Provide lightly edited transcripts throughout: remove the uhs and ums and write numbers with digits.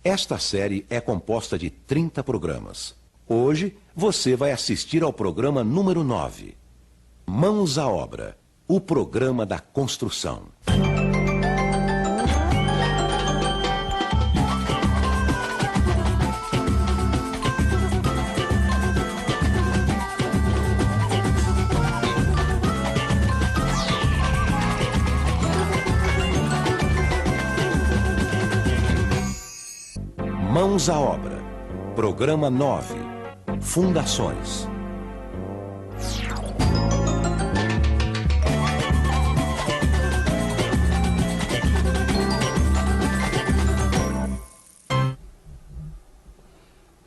Esta série é composta de 30 programas. Hoje, você vai assistir ao programa número 9. Mãos à Obra, o programa da construção. Mãos à Obra, programa 9, Fundações.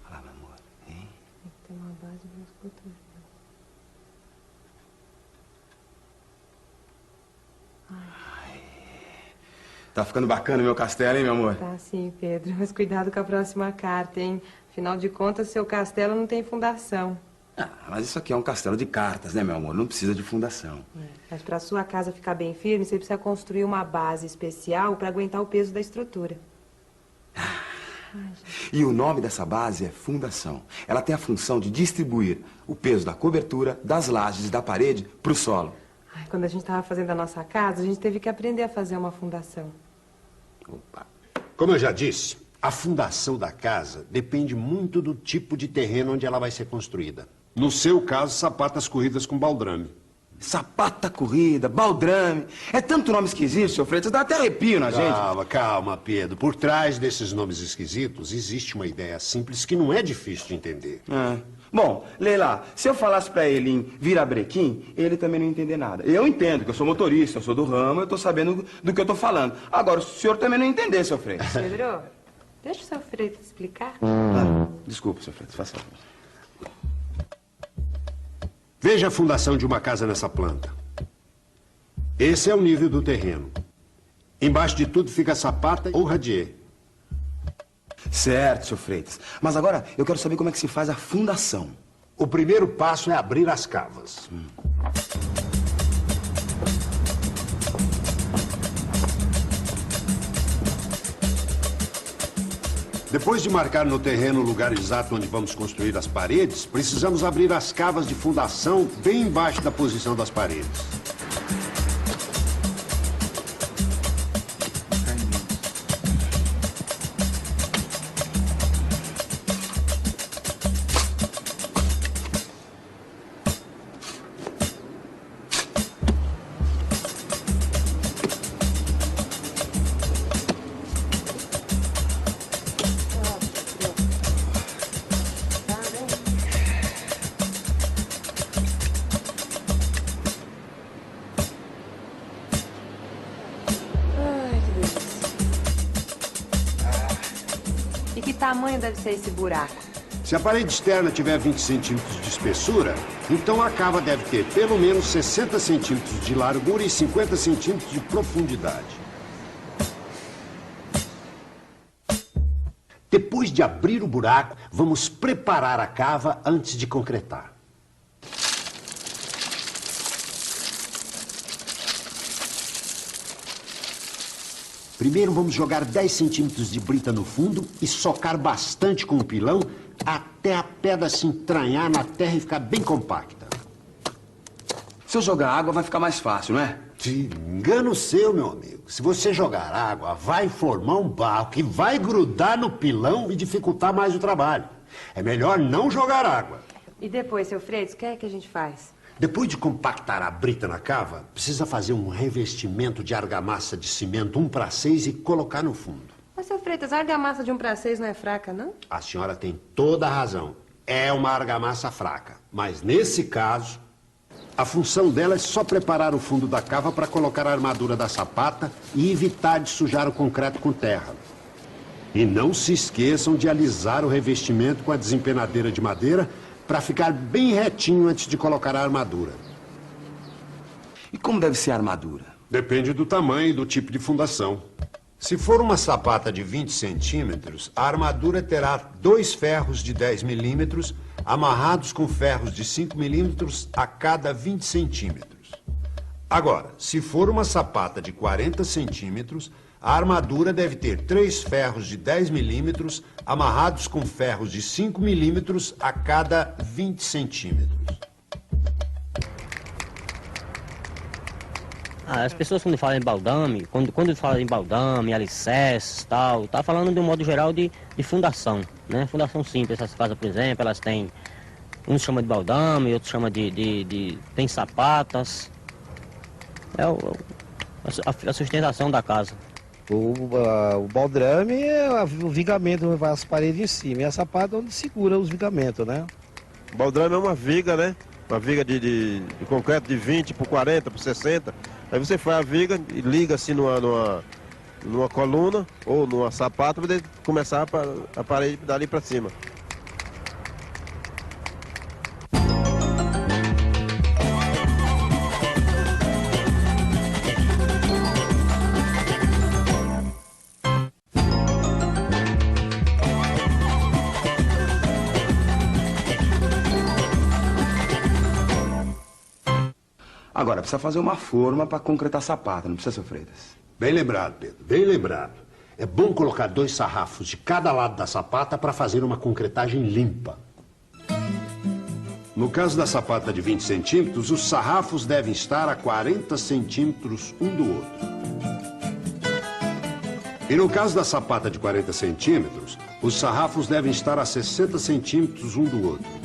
Fala, meu amor, hein? Tem uma base de escultura. Tá ficando bacana o meu castelo, hein, meu amor? Tá sim, Pedro. Mas cuidado com a próxima carta, hein? Afinal de contas, seu castelo não tem fundação. Ah, mas isso aqui é um castelo de cartas, né, meu amor? Não precisa de fundação. Mas para sua casa ficar bem firme, você precisa construir uma base especial para aguentar o peso da estrutura. E o nome dessa base é fundação. Ela tem a função de distribuir o peso da cobertura, das lajes e da parede para o solo. Ai, quando a gente estava fazendo a nossa casa, a gente teve que aprender a fazer uma fundação. Opa. Como eu já disse, a fundação da casa depende muito do tipo de terreno onde ela vai ser construída. No seu caso, sapatas corridas com baldrame. Sapata corrida, baldrame. É tanto nome esquisito, seu Freitas, dá até arrepio na gente. Calma, calma, Pedro. Por trás desses nomes esquisitos, existe uma ideia simples que não é difícil de entender. Bom, Leila, se eu falasse pra ele em virabrequim, ele também não ia entender nada. Eu entendo, que eu sou motorista, eu sou do ramo, eu tô sabendo do que eu tô falando. Agora, o senhor também não ia entender, seu Freitas. Pedro, deixa o seu Freitas explicar. Desculpa, seu Freitas, faça favor. Veja a fundação de uma casa nessa planta. Esse é o nível do terreno. Embaixo de tudo fica a sapata ou radier. Certo, seu Freitas. Mas agora eu quero saber como é que se faz a fundação. O primeiro passo é abrir as cavas. Depois de marcar no terreno o lugar exato onde vamos construir as paredes, precisamos abrir as cavas de fundação bem embaixo da posição das paredes. E que tamanho deve ser esse buraco? Se a parede externa tiver 20 centímetros de espessura, então a cava deve ter pelo menos 60 centímetros de largura e 50 centímetros de profundidade. Depois de abrir o buraco, vamos preparar a cava antes de concretar. Primeiro vamos jogar 10 centímetros de brita no fundo e socar bastante com o pilão até a pedra se entranhar na terra e ficar bem compacta. Se eu jogar água vai ficar mais fácil, não é? Engano seu, meu amigo. Se você jogar água, vai formar um barro que vai grudar no pilão e dificultar mais o trabalho. É melhor não jogar água. E depois, seu Freitas, o que é que a gente faz? Depois de compactar a brita na cava, precisa fazer um revestimento de argamassa de cimento 1:6 e colocar no fundo. Mas, seu Freitas, a argamassa de 1:6 não é fraca, não? A senhora tem toda a razão. É uma argamassa fraca. Mas nesse caso, a função dela é só preparar o fundo da cava para colocar a armadura da sapata e evitar de sujar o concreto com terra. E não se esqueçam de alisar o revestimento com a desempenadeira de madeira para ficar bem retinho antes de colocar a armadura. E como deve ser a armadura? Depende do tamanho e do tipo de fundação. Se for uma sapata de 20 centímetros, a armadura terá 2 ferros de 10 milímetros amarrados com ferros de 5 milímetros a cada 20 centímetros. Agora, se for uma sapata de 40 centímetros, A armadura deve ter 3 ferros de 10 milímetros amarrados com ferros de 5 milímetros a cada 20 centímetros. As pessoas quando falam em baldame, quando falam em baldame, alicerces, tal, tá falando de um modo geral de fundação, né? Fundação simples. Essas casas, por exemplo, elas têm, uns chamam de baldame, outros chamam tem sapatas. É a sustentação da casa. O baldrame é o vigamento onde vai as paredes em cima, e a sapata é onde segura os vigamentos, né? O baldrame é uma viga, né? Uma viga de concreto de 20 por 40 por 60. Aí você faz a viga e liga assim numa coluna ou numa sapata para começar a parede dali para cima. Agora, precisa fazer uma forma para concretar a sapata, não precisa, seu Freitas? Bem lembrado, Pedro, bem lembrado. É bom colocar 2 sarrafos de cada lado da sapata para fazer uma concretagem limpa. No caso da sapata de 20 centímetros, os sarrafos devem estar a 40 centímetros um do outro. E no caso da sapata de 40 centímetros, os sarrafos devem estar a 60 centímetros um do outro.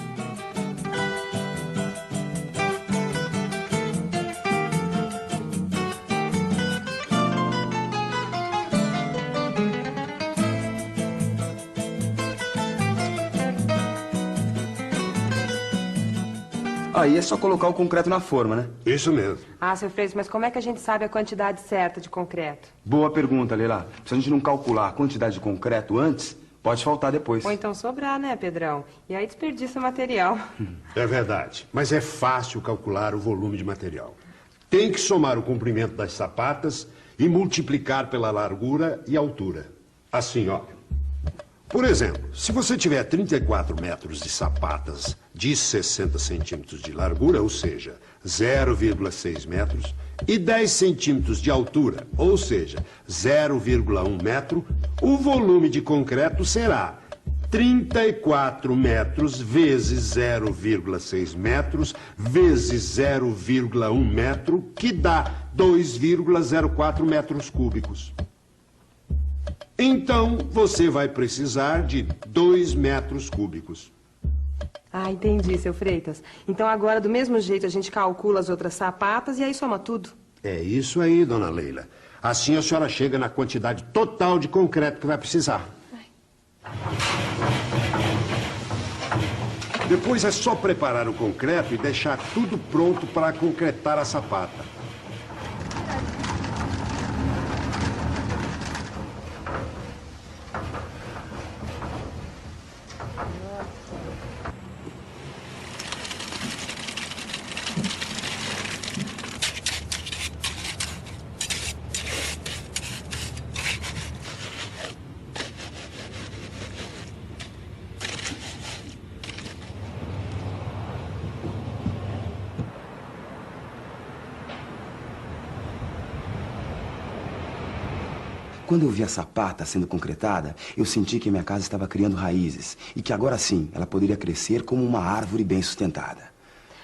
Aí é só colocar o concreto na forma, né? Isso mesmo. Ah, seu Freitas, mas como é que a gente sabe a quantidade certa de concreto? Boa pergunta, Leila. Se a gente não calcular a quantidade de concreto antes, pode faltar depois. Ou então sobrar, né, Pedrão? E aí desperdiça o material. É verdade, mas é fácil calcular o volume de material. Tem que somar o comprimento das sapatas e multiplicar pela largura e altura. Assim, ó. Por exemplo, se você tiver 34 metros de sapatas de 60 centímetros de largura, ou seja, 0,6 metros, e 10 centímetros de altura, ou seja, 0,1 metro, o volume de concreto será 34 metros vezes 0,6 metros vezes 0,1 metro, que dá 2,04 metros cúbicos. Então, você vai precisar de 2 metros cúbicos. Ah, entendi, seu Freitas. Então agora, do mesmo jeito, a gente calcula as outras sapatas e aí soma tudo. É isso aí, dona Leila. Assim a senhora chega na quantidade total de concreto que vai precisar. Depois é só preparar o concreto e deixar tudo pronto para concretar a sapata. Quando eu vi a sapata sendo concretada, eu senti que a minha casa estava criando raízes e que agora sim ela poderia crescer como uma árvore bem sustentada.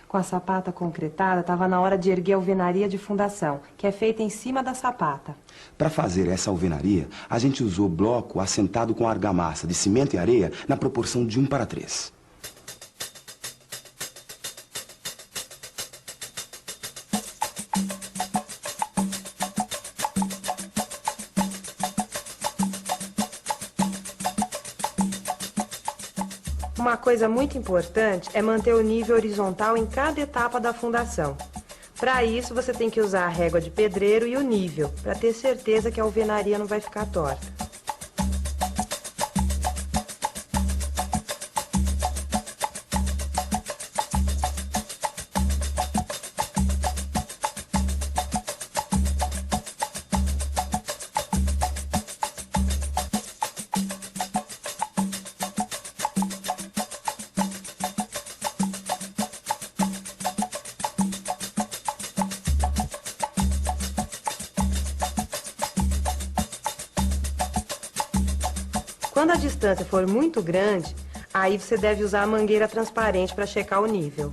Com a sapata concretada, estava na hora de erguer a alvenaria de fundação, que é feita em cima da sapata. Para fazer essa alvenaria, a gente usou bloco assentado com argamassa de cimento e areia na proporção de 1:3. Uma coisa muito importante é manter o nível horizontal em cada etapa da fundação. Para isso, você tem que usar a régua de pedreiro e o nível, para ter certeza que a alvenaria não vai ficar torta. Quando a distância for muito grande, aí você deve usar a mangueira transparente para checar o nível.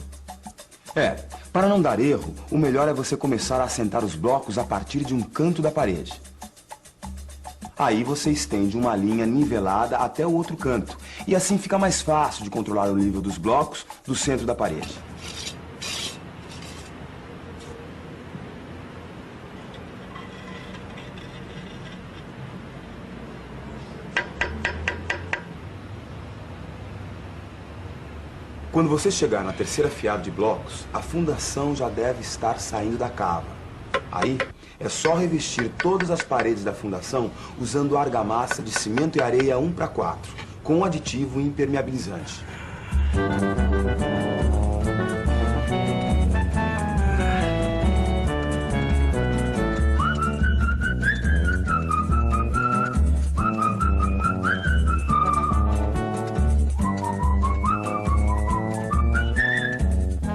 Para não dar erro, o melhor é você começar a assentar os blocos a partir de um canto da parede. Aí você estende uma linha nivelada até o outro canto. E assim fica mais fácil de controlar o nível dos blocos do centro da parede. Quando você chegar na terceira fiada de blocos, a fundação já deve estar saindo da cava. Aí, é só revestir todas as paredes da fundação usando argamassa de cimento e areia 1:4, com aditivo impermeabilizante.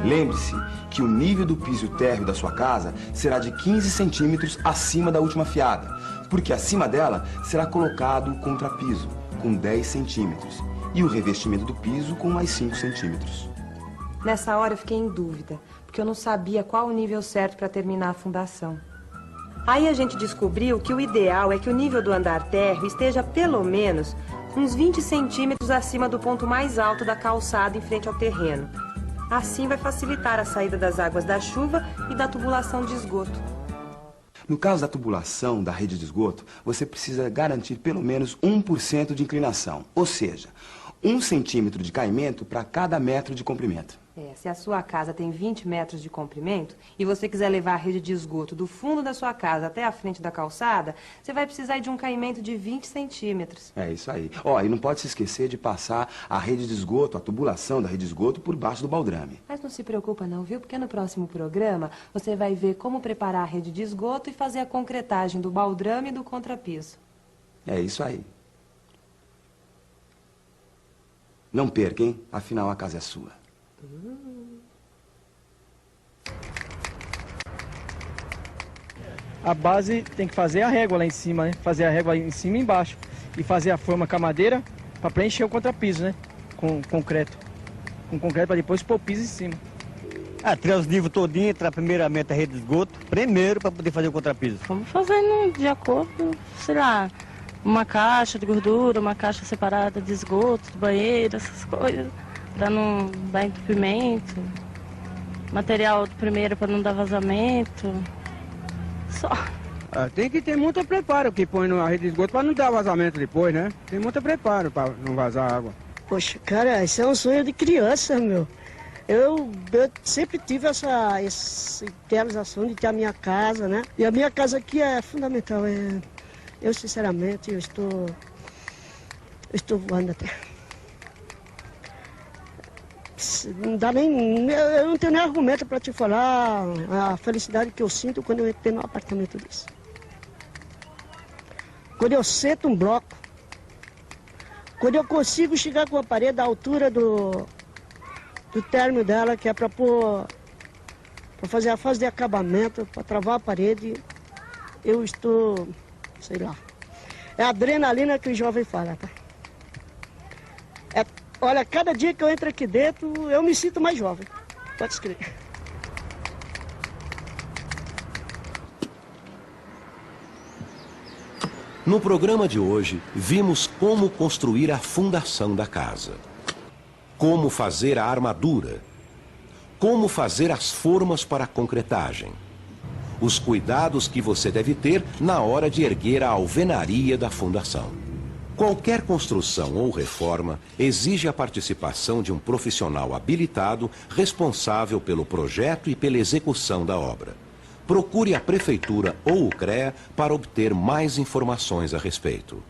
Lembre-se que o nível do piso térreo da sua casa será de 15 centímetros acima da última fiada, porque acima dela será colocado o contrapiso, com 10 centímetros, e o revestimento do piso com mais 5 centímetros. Nessa hora eu fiquei em dúvida, porque eu não sabia qual o nível certo para terminar a fundação. Aí a gente descobriu que o ideal é que o nível do andar térreo esteja pelo menos uns 20 centímetros acima do ponto mais alto da calçada em frente ao terreno. Assim vai facilitar a saída das águas da chuva e da tubulação de esgoto. No caso da tubulação da rede de esgoto, você precisa garantir pelo menos 1% de inclinação, ou seja, 1 centímetro de caimento para cada metro de comprimento. Se a sua casa tem 20 metros de comprimento e você quiser levar a rede de esgoto do fundo da sua casa até a frente da calçada, você vai precisar de um caimento de 20 centímetros. É isso aí. E não pode se esquecer de passar a rede de esgoto, a tubulação da rede de esgoto por baixo do baldrame. Mas não se preocupa não, viu? Porque no próximo programa você vai ver como preparar a rede de esgoto e fazer a concretagem do baldrame e do contrapiso. É isso aí. Não perca, hein? Afinal, a casa é sua. A base tem que fazer a régua lá em cima, né? Fazer a régua em cima e embaixo. E fazer a forma com a madeira para preencher o contrapiso, né? Com concreto. Com concreto para depois pôr o piso em cima. Tirar os níveis todinhos, entrar primeiramente a rede de esgoto, primeiro para poder fazer o contrapiso. Vamos fazendo de acordo, sei lá, uma caixa de gordura, uma caixa separada de esgoto, de banheiro, essas coisas. Para não dar entupimento, material primeiro para não dar vazamento, só. Tem que ter muito preparo que põe na rede de esgoto para não dar vazamento depois, né? Tem muito preparo para não vazar água. Poxa, cara, isso é um sonho de criança, meu. Eu sempre tive essa idealização de ter a minha casa, né? E a minha casa aqui é fundamental. Eu sinceramente, eu estou voando até. Não dá nem, eu não tenho nem argumento para te falar a felicidade que eu sinto quando eu entro num apartamento desse. Quando eu sento um bloco, quando eu consigo chegar com a parede à altura do término dela, que é para fazer a fase de acabamento, para travar a parede, eu estou, sei lá, é a adrenalina que o jovem fala, tá? Olha, cada dia que eu entro aqui dentro, eu me sinto mais jovem. Pode escrever. No programa de hoje, vimos como construir a fundação da casa, como fazer a armadura, como fazer as formas para a concretagem, os cuidados que você deve ter na hora de erguer a alvenaria da fundação. Qualquer construção ou reforma exige a participação de um profissional habilitado responsável pelo projeto e pela execução da obra. Procure a Prefeitura ou o CREA para obter mais informações a respeito.